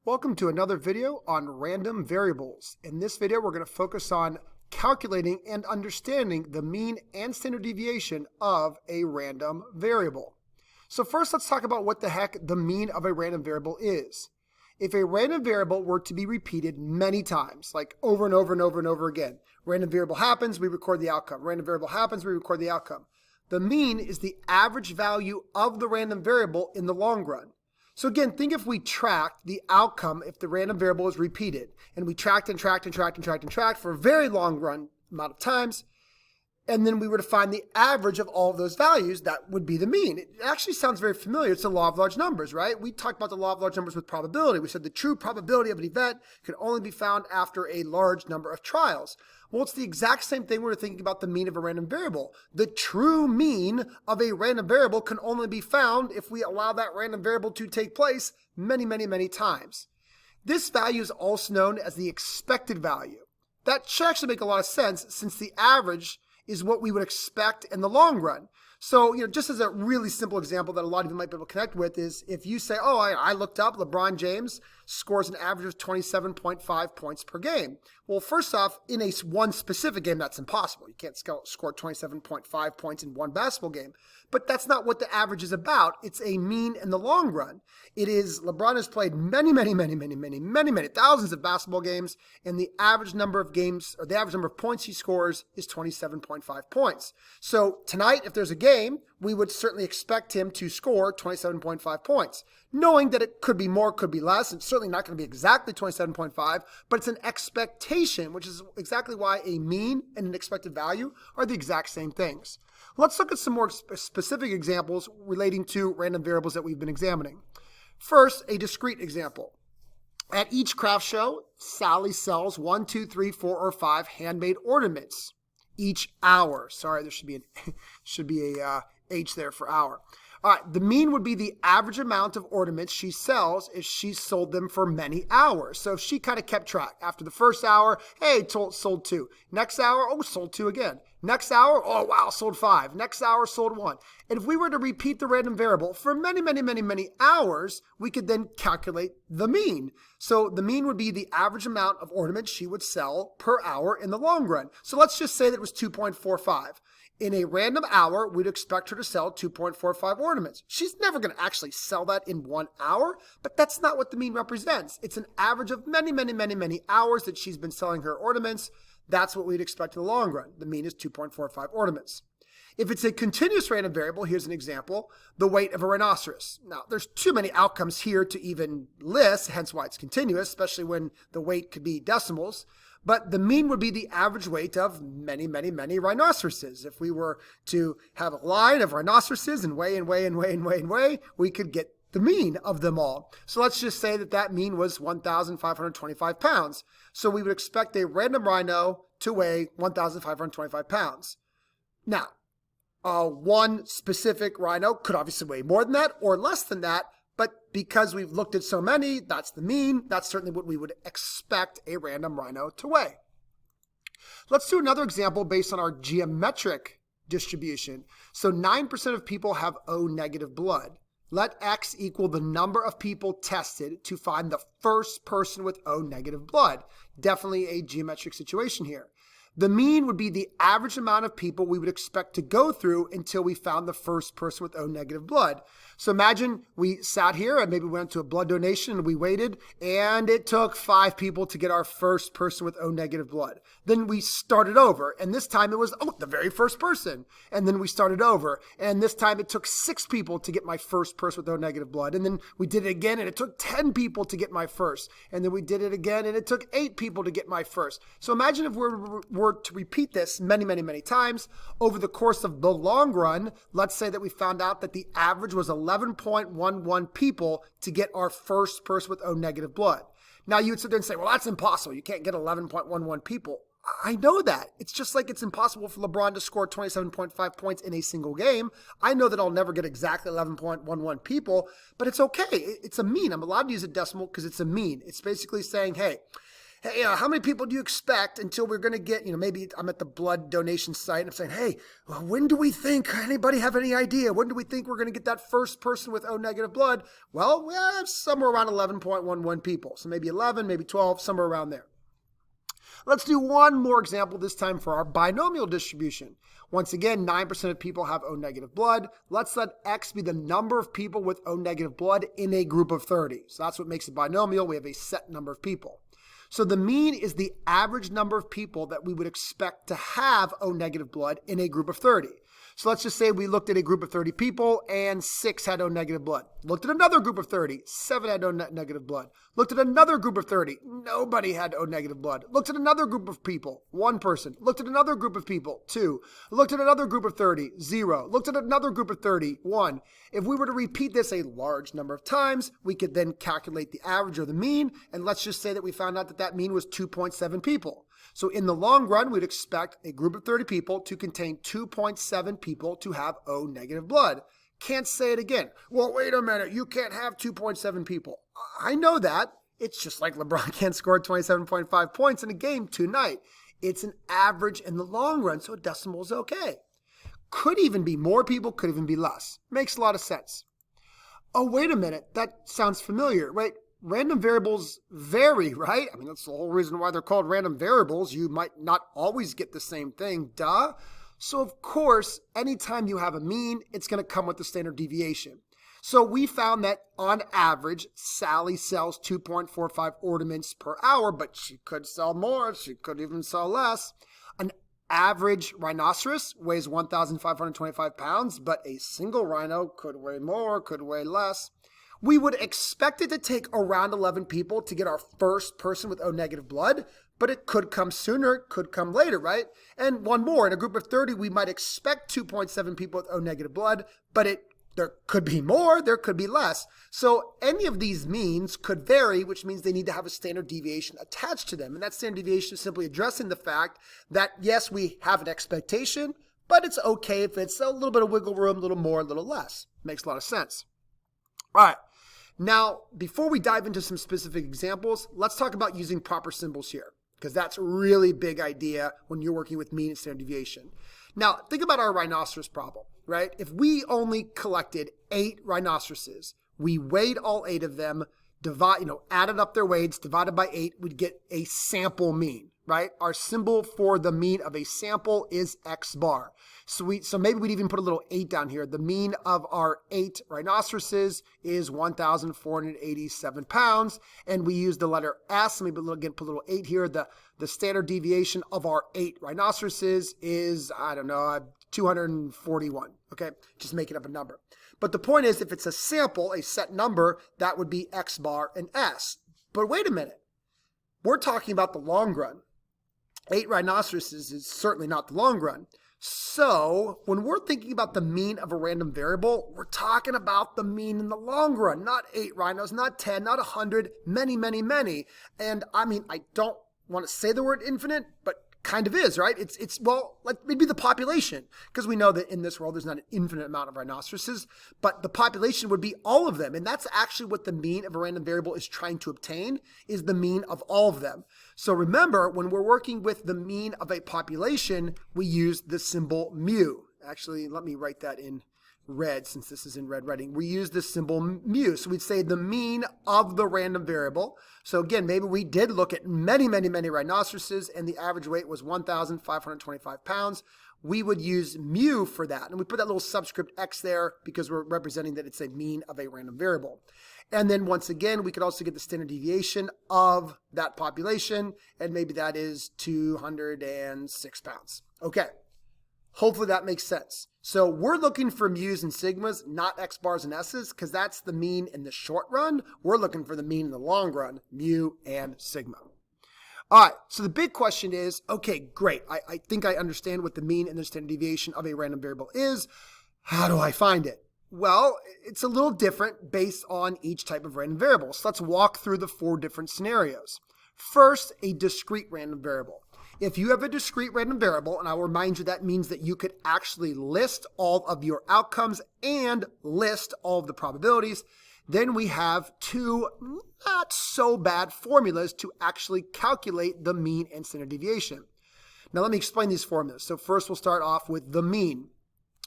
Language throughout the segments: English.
Welcome to another video on random variables. In this video, we're going to focus on calculating and understanding the mean and standard deviation of a random variable. So first, let's talk about what the heck the mean of a random variable is. If a random variable were to be repeated many times, like over and over and over and over again, random variable happens, we record the outcome. Random variable happens, we record the outcome. The mean is the average value of the random variable in the long run. So again, think if we tracked the outcome if the random variable is repeated, and we tracked and tracked and tracked and tracked and tracked for a very long run amount of times, and then we were to find the average of all of those values, that would be the mean. It actually sounds very familiar. It's the law of large numbers, right? We talked about the law of large numbers with probability. We said the true probability of an event can only be found after a large number of trials. Well, it's the exact same thing when we're thinking about the mean of a random variable. The true mean of a random variable can only be found if we allow that random variable to take place many, many, many times. This value is also known as the expected value. That should actually make a lot of sense since the average is what we would expect in the long run. So, just as a really simple example that a lot of you might be able to connect with is if you say, oh, I looked up LeBron James scores an average of 27.5 points per game. Well, first off, in one specific game, that's impossible. You can't score 27.5 points in one basketball game. But that's not what the average is about. It's a mean in the long run. It is LeBron has played many, thousands of basketball games, and the average number of games, or the average number of points he scores is 27.5 points. So tonight, if there's a game, we would certainly expect him to score 27.5 points, knowing that it could be more, could be less. It's certainly not going to be exactly 27.5, but it's an expectation, which is exactly why a mean and an expected value are the exact same things. Let's look at some more specific examples relating to random variables that we've been examining. First, a discrete example. At each craft show, Sally sells 1, 2, 3, 4, or 5 handmade ornaments each hour. Sorry, there should be a H there for hour. All right, the mean would be the average amount of ornaments she sells if she sold them for many hours. So if she kind of kept track. After the first hour, hey, sold 2. Next hour, oh, sold 2 again. Next hour, oh, wow, sold 5. Next hour, sold 1. And if we were to repeat the random variable for many hours, we could then calculate the mean. So the mean would be the average amount of ornaments she would sell per hour in the long run. So let's just say that it was 2.45. In a random hour, we'd expect her to sell 2.45 ornaments. She's never going to actually sell that in 1 hour, but that's not what the mean represents. It's an average of many hours that she's been selling her ornaments. That's what we'd expect in the long run. The mean is 2.45 ornaments. If it's a continuous random variable, here's an example, the weight of a rhinoceros. Now, there's too many outcomes here to even list, hence why it's continuous, especially when the weight could be decimals. But the mean would be the average weight of many rhinoceroses. If we were to have a line of rhinoceroses and weigh, we could get the mean of them all. So let's just say that mean was 1,525 pounds. So we would expect a random rhino to weigh 1,525 pounds. Now, one specific rhino could obviously weigh more than that or less than that, but because we've looked at so many, that's the mean. That's certainly what we would expect a random rhino to weigh. Let's do another example based on our geometric distribution. So 9% of people have O negative blood. Let X equal the number of people tested to find the first person with O negative blood. Definitely a geometric situation here. The mean would be the average amount of people we would expect to go through until we found the first person with O negative blood. So imagine we sat here and maybe went to a blood donation and we waited, and it took 5 people to get our first person with O negative blood. Then we started over, and this time it was, the very first person. And then we started over, and this time it took 6 people to get my first person with O negative blood. And then we did it again, and it took 10 people to get my first. And then we did it again, and it took 8 people to get my first. So imagine if we're to repeat this many times over the course of the long run. Let's say that we found out that the average was 11.11 people to get our first person with O negative blood. Now you would sit there and say, well, that's impossible. You can't get 11.11 people. I know that. It's just like it's impossible for LeBron to score 27.5 points in a single game. I know that I'll never get exactly 11.11 people, but it's okay. It's a mean. I'm allowed to use a decimal because it's a mean. It's basically saying, hey, hey, how many people do you expect until we're going to get, maybe I'm at the blood donation site and I'm saying, hey, well, when do we think, anybody have any idea? When do we think we're going to get that first person with O negative blood? Well, we have somewhere around 11.11 people. So maybe 11, maybe 12, somewhere around there. Let's do one more example, this time for our binomial distribution. Once again, 9% of people have O negative blood. Let's let X be the number of people with O negative blood in a group of 30. So that's what makes it binomial. We have a set number of people. So the mean is the average number of people that we would expect to have O negative blood in a group of 30. So let's just say we looked at a group of 30 people and 6 had O negative blood. Looked at another group of 30, 7 had O negative blood. Looked at another group of 30, nobody had O negative blood. Looked at another group of people, 1 person. Looked at another group of people, 2. Looked at another group of 30, 0. Looked at another group of 30, 1. If we were to repeat this a large number of times, we could then calculate the average or the mean, and let's just say that we found out that that mean was 2.7 people. So in the long run, we'd expect a group of 30 people to contain 2.7 people to have O negative blood. Can't say it again. Well, wait a minute. You can't have 2.7 people. I know that. It's just like LeBron can't score 27.5 points in a game tonight. It's an average in the long run, so a decimal is okay. Could even be more people, could even be less. Makes a lot of sense. Oh, wait a minute. That sounds familiar, right? Random variables vary, right? I mean, that's the whole reason why they're called random variables. You might not always get the same thing, duh. So of course, anytime you have a mean, it's going to come with the standard deviation. So we found that on average, Sally sells 2.45 ornaments per hour, but she could sell more. She could even sell less. An average rhinoceros weighs 1,525 pounds, but a single rhino could weigh more, could weigh less. We would expect it to take around 11 people to get our first person with O negative blood, but it could come sooner, it could come later, right? And one more, in a group of 30, we might expect 2.7 people with O negative blood, but there could be more, there could be less. So any of these means could vary, which means they need to have a standard deviation attached to them. And that standard deviation is simply addressing the fact that, yes, we have an expectation, but it's okay if it's a little bit of wiggle room, a little more, a little less. Makes a lot of sense. All right. Now, before we dive into some specific examples, let's talk about using proper symbols here, because that's a really big idea when you're working with mean and standard deviation. Now, think about our rhinoceros problem, right? If we only collected 8 rhinoceroses, we weighed all 8 of them, added up their weights, divided by 8, we'd get a sample mean, right? Our symbol for the mean of a sample is X bar. So maybe we'd even put a little 8 down here. The mean of our 8 rhinoceroses is 1,487 pounds. And we use the letter S. Maybe again, put a little 8 here. The standard deviation of our 8 rhinoceroses is, 241. Okay, just making up a number. But the point is, if it's a sample, a set number, that would be X bar and S. But wait a minute. We're talking about the long run. 8 rhinoceroses is certainly not the long run. So when we're thinking about the mean of a random variable, we're talking about the mean in the long run, not 8 rhinos, not 10, not 100, many, many, many. And I mean, I don't want to say the word infinite, but kind of is, right? Well, like maybe the population, because we know that in this world there's not an infinite amount of rhinoceroses, but the population would be all of them. And that's actually what the mean of a random variable is trying to obtain, is the mean of all of them. So remember, when we're working with the mean of a population, we use the symbol mu. Actually, let me write that in red, since this is in red writing. We use the symbol mu. So we'd say the mean of the random variable. So again, maybe we did look at many, many, many rhinoceroses and the average weight was 1,525 pounds. We would use mu for that. And we put that little subscript X there because we're representing that it's a mean of a random variable. And then once again, we could also get the standard deviation of that population. And maybe that is 206 pounds. Okay. Hopefully that makes sense. So we're looking for mu's and sigmas, not X bars and S's, because that's the mean in the short run. We're looking for the mean in the long run, mu and sigma. All right, so the big question is, okay, great. I think I understand what the mean and the standard deviation of a random variable is. How do I find it? Well, it's a little different based on each type of random variable. So let's walk through the 4 different scenarios. First, a discrete random variable. If you have a discrete random variable, and I'll remind you that means that you could actually list all of your outcomes and list all of the probabilities, then we have two not so bad formulas to actually calculate the mean and standard deviation. Now let me explain these formulas. So first we'll start off with the mean.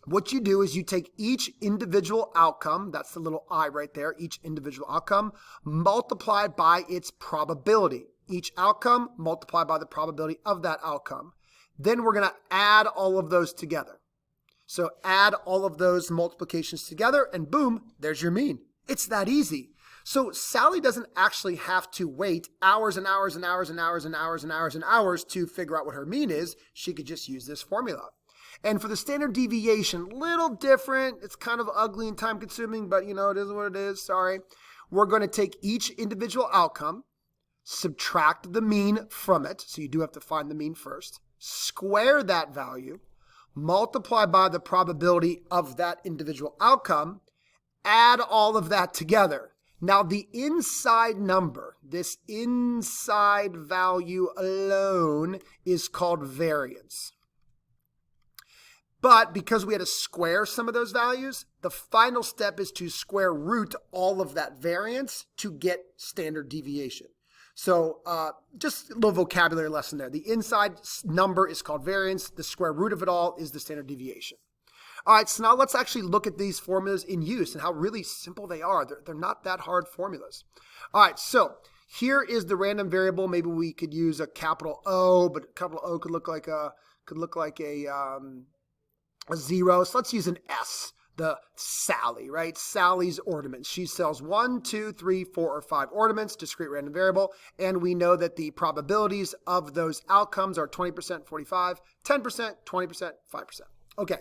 What you do is you take each individual outcome, that's the little I right there, each individual outcome, multiplied by its probability. Each outcome multiplied by the probability of that outcome. Then we're going to add all of those together. So add all of those multiplications together and boom, there's your mean. It's that easy. So Sally doesn't actually have to wait hours and hours and hours and hours and hours and hours and hours to figure out what her mean is. She could just use this formula. And for the standard deviation, little different. It's kind of ugly and time consuming, but you know, it is what it is. Sorry. We're going to take each individual outcome, subtract the mean from it. So you do have to find the mean first. Square that value, multiply by the probability of that individual outcome, add all of that together. Now the inside number, this inside value alone is called variance. But because we had to square some of those values, the final step is to square root all of that variance to get standard deviation. So just a little vocabulary lesson there. The inside number is called variance. The square root of it all is the standard deviation. All right, so now let's actually look at these formulas in use and how really simple they are. They're not that hard formulas. All right, so here is the random variable. Maybe we could use a capital O, but a capital O could look like a zero. So let's use an S, the Sally, right? Sally's ornaments. She sells 1, 2, 3, 4, or 5 ornaments, discrete random variable. And we know that the probabilities of those outcomes are 20%, 45, 10%, 20%, 5%. Okay.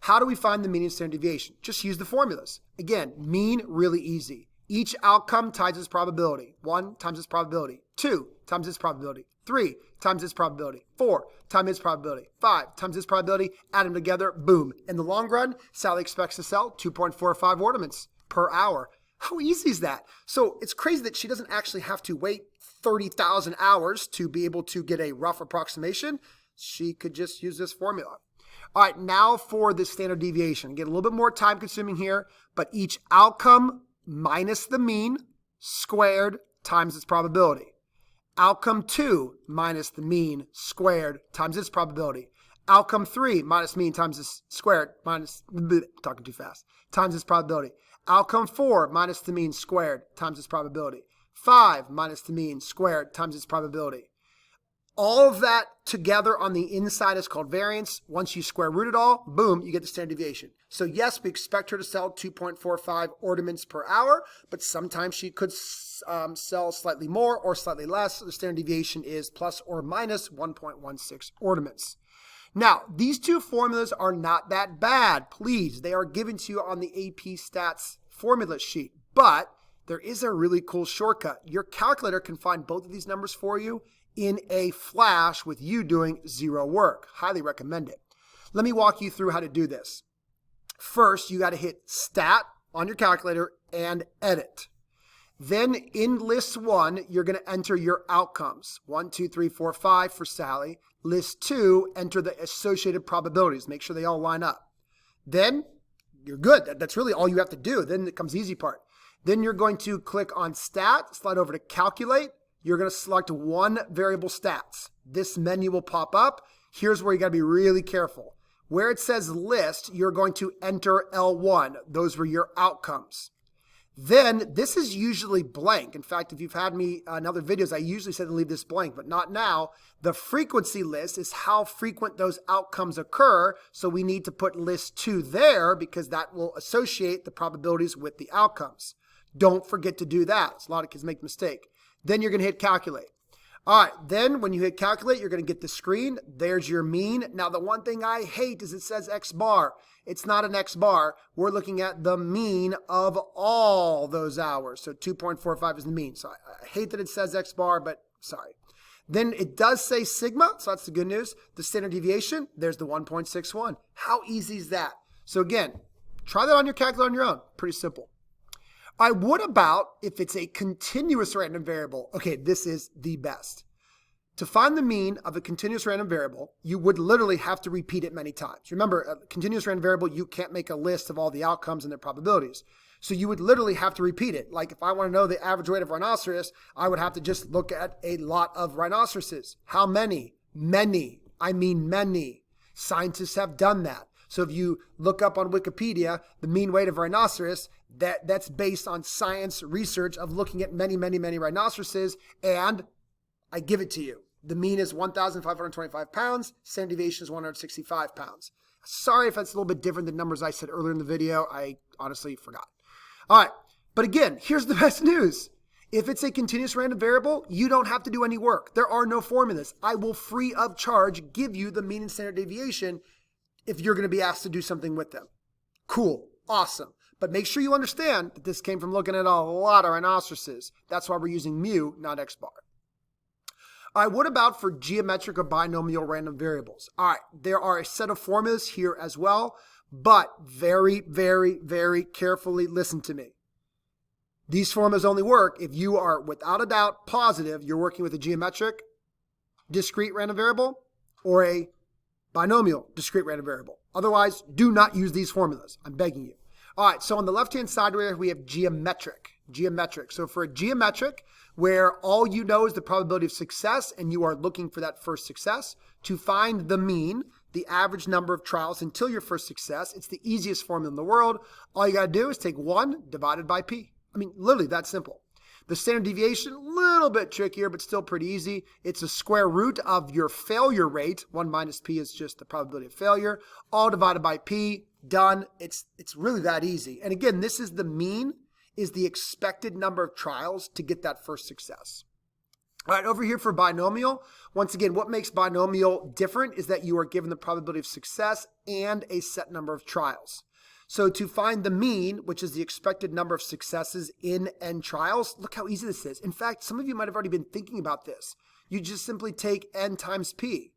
How do we find the mean and standard deviation? Just use the formulas. Again, mean, really easy. Each outcome times its probability. 1 times its probability. 2 times its probability. 3 times its probability. 4 times its probability. 5 times its probability. Add them together, boom. In the long run, Sally expects to sell 2.45 ornaments per hour. How easy is that? So it's crazy that she doesn't actually have to wait 30,000 hours to be able to get a rough approximation. She could just use this formula. All right, now for the standard deviation. Get a little bit more time consuming here, but each outcome minus the mean squared times its probability. Outcome 2 minus the mean squared times its probability. Outcome 3 minus mean times its squared times its probability. Outcome 4 minus the mean squared times its probability. 5 minus the mean squared times its probability. All of that together on the inside is called variance. Once you square root it all, boom, you get the standard deviation. So yes, we expect her to sell 2.45 ornaments per hour, but sometimes she could sell slightly more or slightly less. The standard deviation is plus or minus 1.16 ornaments. Now, these two formulas are not that bad. Please, they are given to you on the AP Stats formula sheet, but there is a really cool shortcut. Your calculator can find both of these numbers for you in a flash with you doing zero work. Highly recommend it. Let me walk you through how to do this. First, you got to hit Stat on your calculator and Edit. Then in list 1, you're going to enter your outcomes. 1, 2, 3, 4, 5 for Sally. List 2, enter the associated probabilities. Make sure they all line up. Then you're good. That's really all you have to do. Then it comes the easy part. Then you're going to click on Stat, slide over to Calculate. You're going to select one variable stats. This menu will pop up. Here's where you got to be really careful. Where it says list, you're going to enter L1. Those were your outcomes. Then this is usually blank. In fact, if you've had me in other videos, I usually say to leave this blank, but not now. The frequency list is how frequent those outcomes occur. So we need to put list 2 there because that will associate the probabilities with the outcomes. Don't forget to do that. A lot of kids make the mistake. Then you're going to hit calculate. All right, then when you hit calculate, you're going to get the screen. There's your mean. Now, the one thing I hate is it says X bar. It's not an X bar. We're looking at the mean of all those hours. So 2.45 is the mean. So I hate that it says X bar, but sorry. Then it does say sigma, so that's the good news. The standard deviation, there's the 1.61. How easy is that? So again, try that on your calculator on your own. Pretty simple. All right, what about if it's a continuous random variable? Okay, this is the best. To find the mean of a continuous random variable, you would literally have to repeat it many times. Remember, a continuous random variable, you can't make a list of all the outcomes and their probabilities. So you would literally have to repeat it. Like if I want to know the average weight of rhinoceros, I would have to just look at a lot of rhinoceroses. How many? Many. I mean many. Scientists have done that. So if you look up on Wikipedia, the mean weight of rhinoceros, that's based on science research of looking at many, many, many rhinoceroses, and I give it to you. The mean is 1,525 pounds. Standard deviation is 165 pounds. Sorry if that's a little bit different than numbers I said earlier in the video. I honestly forgot. All right, but again, here's the best news. If it's a continuous random variable, you don't have to do any work. There are no formulas. I will free of charge give you the mean and standard deviation if you're going to be asked to do something with them. Cool, awesome. But make sure you understand that this came from looking at a lot of rhinoceroses. That's why we're using mu, not x bar. All right, what about for geometric or binomial random variables? All right, there are a set of formulas here as well, but very, very, very carefully listen to me. These formulas only work if you are, without a doubt, positive you're working with a geometric discrete random variable or a binomial discrete random variable. Otherwise, do not use these formulas. I'm begging you. All right, so on the left-hand side here, we have geometric. So for a geometric, where all you know is the probability of success and you are looking for that first success, to find the mean, the average number of trials until your first success, it's the easiest formula in the world. All you got to do is take 1 divided by p. I mean, literally that simple. The standard deviation, a little bit trickier, but still pretty easy. It's a square root of your failure rate. 1 minus p is just the probability of failure. All divided by p, done. It's really that easy. And again, this is the mean, is the expected number of trials to get that first success. All right, over here for binomial, once again, what makes binomial different is that you are given the probability of success and a set number of trials. So to find the mean, which is the expected number of successes in n trials, look how easy this is. In fact, some of you might have already been thinking about this. You just simply take n times p.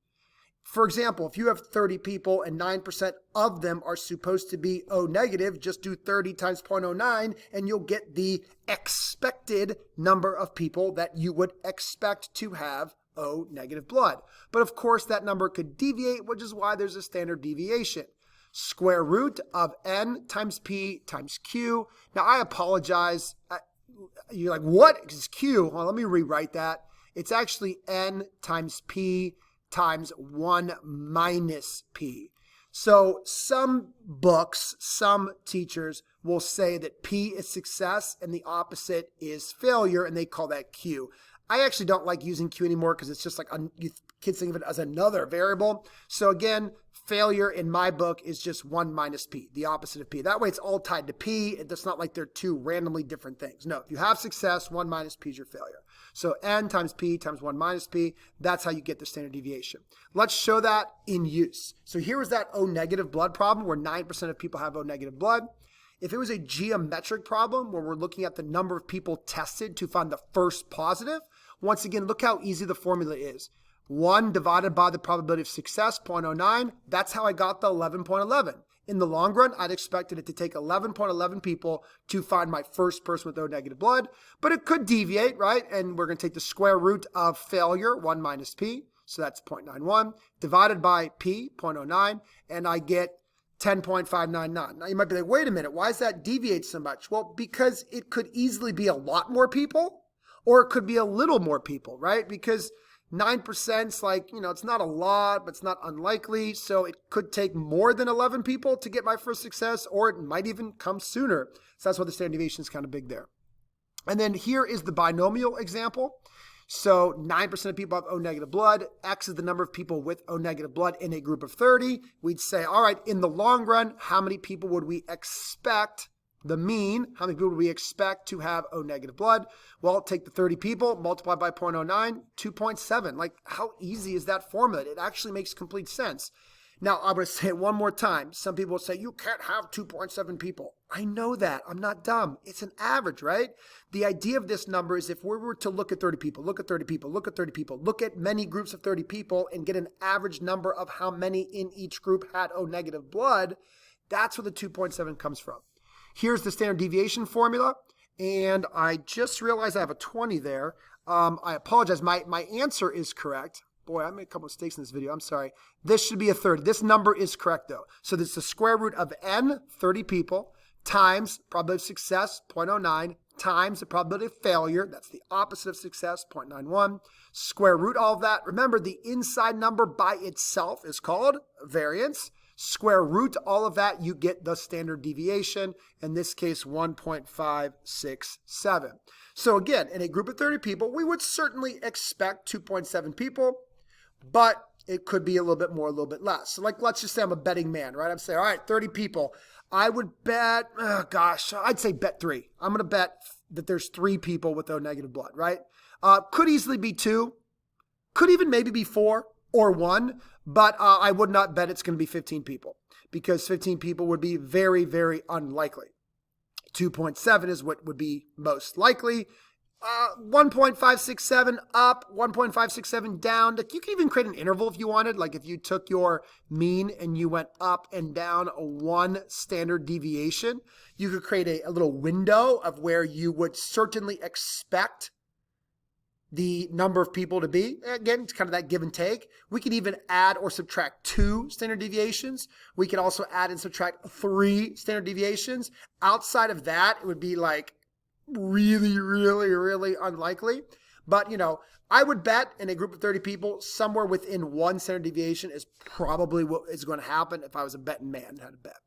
For example, if you have 30 people and 9% of them are supposed to be O negative, just do 30 times 0.09 and you'll get the expected number of people that you would expect to have O negative blood. But of course, that number could deviate, which is why there's a standard deviation. Square root of n times p times q. Now, I apologize. You're like, what is q? Well, let me rewrite that. It's actually n times p times 1 minus p. So some books, some teachers will say that p is success and the opposite is failure, and they call that q. I actually don't like using q anymore because it's just like kids think of it as another variable. So again, failure in my book is just 1 minus p, the opposite of p. That way it's all tied to p. It's not like they're two randomly different things. No, if you have success, 1 minus p is your failure. So n times p times 1 minus p, that's how you get the standard deviation. Let's show that in use. So here is that O negative blood problem where 9% of people have O negative blood. If it was a geometric problem where we're looking at the number of people tested to find the first positive, once again, look how easy the formula is. 1 divided by the probability of success, 0.09. That's how I got the 11.11. In the long run, I'd expected it to take 11.11 people to find my first person with O negative blood, but it could deviate, right? And we're going to take the square root of failure, 1 minus p, so that's 0.91, divided by p, 0.09, and I get 10.599. Now you might be like, wait a minute, why does that deviate so much? Well, because it could easily be a lot more people, or it could be a little more people, right? Because 9% is like, it's not a lot, but it's not unlikely. So it could take more than 11 people to get my first success, or it might even come sooner. So that's why the standard deviation is kind of big there. And then here is the binomial example. So 9% of people have O negative blood. X is the number of people with O negative blood in a group of 30. We'd say, all right, in the long run, how many people would we expect? The mean, how many people would we expect to have O negative blood? Well, take the 30 people, multiply by 0.09, 2.7. Like, how easy is that formula? It actually makes complete sense. Now, I'm going to say it one more time. Some people will say, you can't have 2.7 people. I know that. I'm not dumb. It's an average, right? The idea of this number is if we were to look at 30 people, look at 30 people, look at 30 people, look at many groups of 30 people and get an average number of how many in each group had O negative blood, that's where the 2.7 comes from. Here's the standard deviation formula, and I just realized I have a 20 there. I apologize. My answer is correct. Boy, I made a couple mistakes in this video. I'm sorry. This should be a 30. This number is correct, though. So this is the square root of n, 30 people, times probability of success, 0.09, times the probability of failure, that's the opposite of success, 0.91, square root all of that. Remember, the inside number by itself is called variance. Square root all of that, you get the standard deviation, in this case 1.567. So again, in a group of 30 people, we would certainly expect 2.7 people, but it could be a little bit more, a little bit less. So like, let's just say I'm a betting man, right? I'm saying, all right, 30 people. I would bet, I'd say bet 3. I'm going to bet that there's 3 people with O negative blood, right? Could easily be 2. Could even maybe be 4 or 1. But I would not bet it's going to be 15 people because 15 people would be very, very unlikely. 2.7 is what would be most likely. 1.567 up, 1.567 down. You can even create an interval if you wanted. Like if you took your mean and you went up and down 1 standard deviation, you could create a little window of where you would certainly expect the number of people to be. Again, it's kind of that give and take. We can even add or subtract 2 standard deviations. We can also add and subtract 3 standard deviations. Outside of that, it would be like really, really, really unlikely. But, you know, I would bet in a group of 30 people, somewhere within 1 standard deviation is probably what is going to happen if I was a betting man and had to bet.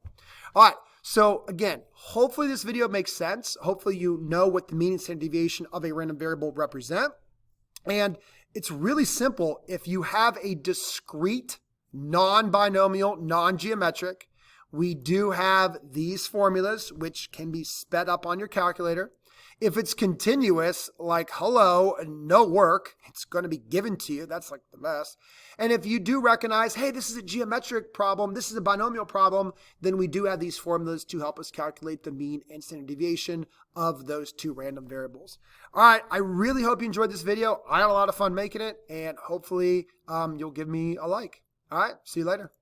All right. So again, hopefully this video makes sense. Hopefully you know what the mean and standard deviation of a random variable represent. And it's really simple. If you have a discrete, non-binomial, non-geometric, we do have these formulas, which can be sped up on your calculator. If it's continuous, like hello, no work, it's going to be given to you. That's like the best. And if you do recognize, hey, this is a geometric problem, this is a binomial problem, then we do have these formulas to help us calculate the mean and standard deviation of those 2 random variables. All right, I really hope you enjoyed this video. I had a lot of fun making it, and hopefully you'll give me a like. All right, see you later.